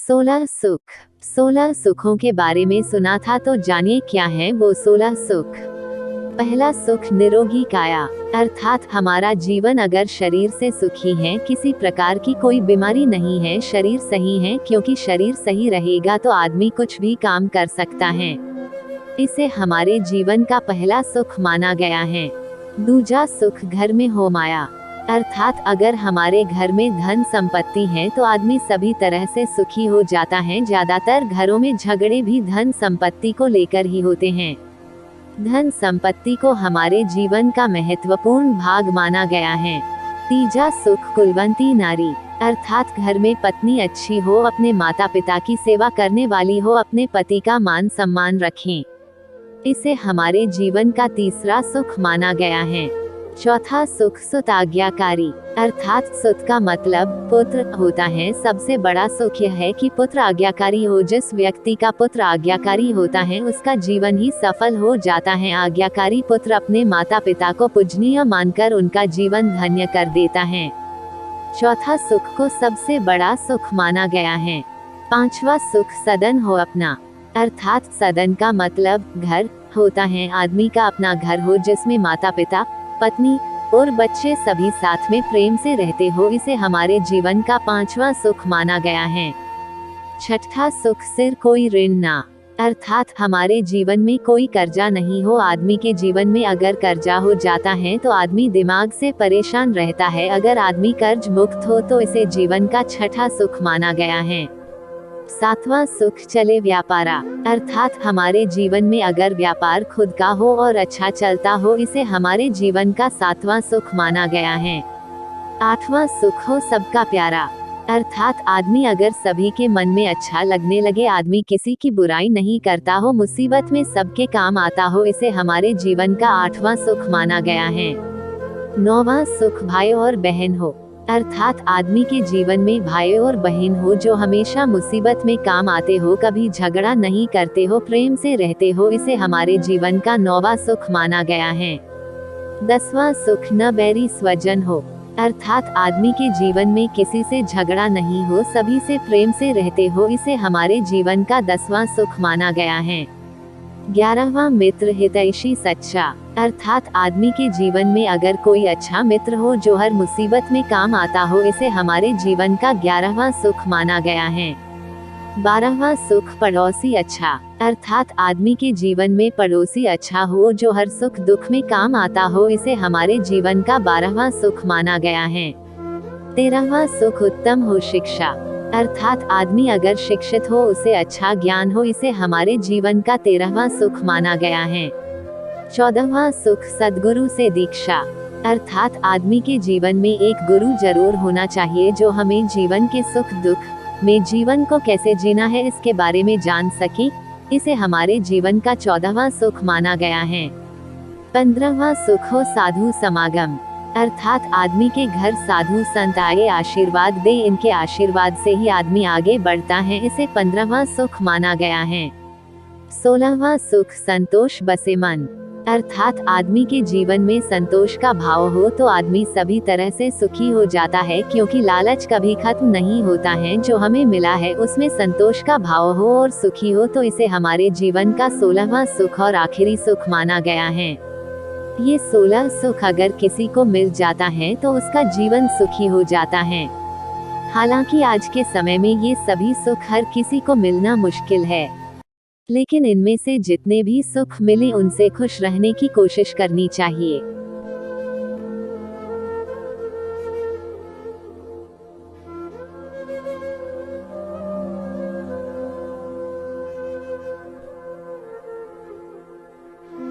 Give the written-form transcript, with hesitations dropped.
16 सुख। 16 सुखों के बारे में सुना था, तो जानिए क्या है वो 16 सुख। पहला सुख निरोगी काया, अर्थात हमारा जीवन अगर शरीर से सुखी है, किसी प्रकार की कोई बीमारी नहीं है, शरीर सही है, क्योंकि शरीर सही रहेगा तो आदमी कुछ भी काम कर सकता है। इसे हमारे जीवन का पहला सुख माना गया है। दूजा सुख घर में हो माया, अर्थात अगर हमारे घर में धन संपत्ति है तो आदमी सभी तरह से सुखी हो जाता है। ज्यादातर घरों में झगड़े भी धन संपत्ति को लेकर ही होते हैं। धन संपत्ति को हमारे जीवन का महत्वपूर्ण भाग माना गया है। तीजा सुख कुलवंती नारी, अर्थात घर में पत्नी अच्छी हो, अपने माता पिता की सेवा करने वाली हो, अपने पति का मान सम्मान रखें। इसे हमारे जीवन का तीसरा सुख माना गया है। चौथा सुख सुत आज्ञाकारी, अर्थात सुत का मतलब पुत्र होता है। सबसे बड़ा सुख यह है कि पुत्र आज्ञाकारी हो। जिस व्यक्ति का पुत्र आज्ञाकारी होता है उसका जीवन ही सफल हो जाता है। आज्ञाकारी पुत्र अपने माता पिता को पूजनीय मानकर उनका जीवन धन्य कर देता है। चौथा सुख को सबसे बड़ा सुख माना गया है। पांचवा सुख सदन हो अपना, अर्थात सदन का मतलब घर होता है। आदमी का अपना घर हो जिसमें माता पिता, पत्नी और बच्चे सभी साथ में प्रेम से रहते हो। इसे हमारे जीवन का पांचवा सुख माना गया है। छठा सुख सिर कोई ऋण ना, अर्थात हमारे जीवन में कोई कर्जा नहीं हो। आदमी के जीवन में अगर कर्जा हो जाता है तो आदमी दिमाग से परेशान रहता है। अगर आदमी कर्ज मुक्त हो तो इसे जीवन का छठा सुख माना गया है। सातवां सुख चले व्यापारा, अर्थात हमारे जीवन में अगर व्यापार खुद का हो और अच्छा चलता हो, इसे हमारे जीवन का सातवां सुख माना गया है। आठवां सुख हो सबका प्यारा, अर्थात आदमी अगर सभी के मन में अच्छा लगने लगे, आदमी किसी की बुराई नहीं करता हो, मुसीबत में सबके काम आता हो, इसे हमारे जीवन का आठवां सुख माना गया है। नौवां सुख भाई और बहन हो, अर्थात आदमी के जीवन में भाई और बहन हो जो हमेशा मुसीबत में काम आते हो, कभी झगड़ा नहीं करते हो, प्रेम से रहते हो, इसे हमारे जीवन का नौवां सुख माना गया है। 10वां सुख न बैरी स्वजन हो, अर्थात आदमी के जीवन में किसी से झगड़ा नहीं हो, सभी से प्रेम से रहते हो, इसे हमारे जीवन का 10वां सुख माना गया है। 11वां मित्र हितैषी सच्चा, अर्थात आदमी के जीवन में अगर कोई अच्छा मित्र हो जो हर मुसीबत में काम आता हो, इसे हमारे जीवन का 11वां सुख माना गया है। 12वां सुख पड़ोसी अच्छा, अर्थात आदमी के जीवन में पड़ोसी अच्छा हो जो हर सुख दुख में काम आता हो, इसे हमारे जीवन का 12वां सुख माना गया है। 13वां सुख उत्तम हो शिक्षा, अर्थात आदमी अगर शिक्षित हो, उसे अच्छा ज्ञान हो, इसे हमारे जीवन का 13वां सुख माना गया है। 14वां सुख सद्गुरु से दीक्षा, अर्थात आदमी के जीवन में एक गुरु जरूर होना चाहिए जो हमें जीवन के सुख दुख में जीवन को कैसे जीना है इसके बारे में जान सके, इसे हमारे जीवन का 14वां सुख माना गया है। 15वां सुख हो साधु समागम, अर्थात आदमी के घर साधु संत आए, आशीर्वाद दे, इनके आशीर्वाद से ही आदमी आगे बढ़ता है, इसे 15वां सुख माना गया है। 16वां सुख संतोष बसे मन, अर्थात आदमी के जीवन में संतोष का भाव हो तो आदमी सभी तरह से सुखी हो जाता है, क्योंकि लालच कभी खत्म नहीं होता है। जो हमें मिला है उसमें संतोष का भाव हो और सुखी हो तो इसे हमारे जीवन का 16वां सुख और आखिरी सुख माना गया है। ये 16 सुख अगर किसी को मिल जाता है तो उसका जीवन सुखी हो जाता है। हालांकि आज के समय में ये सभी सुख हर किसी को मिलना मुश्किल है, लेकिन इनमें से जितने भी सुख मिले उनसे खुश रहने की कोशिश करनी चाहिए।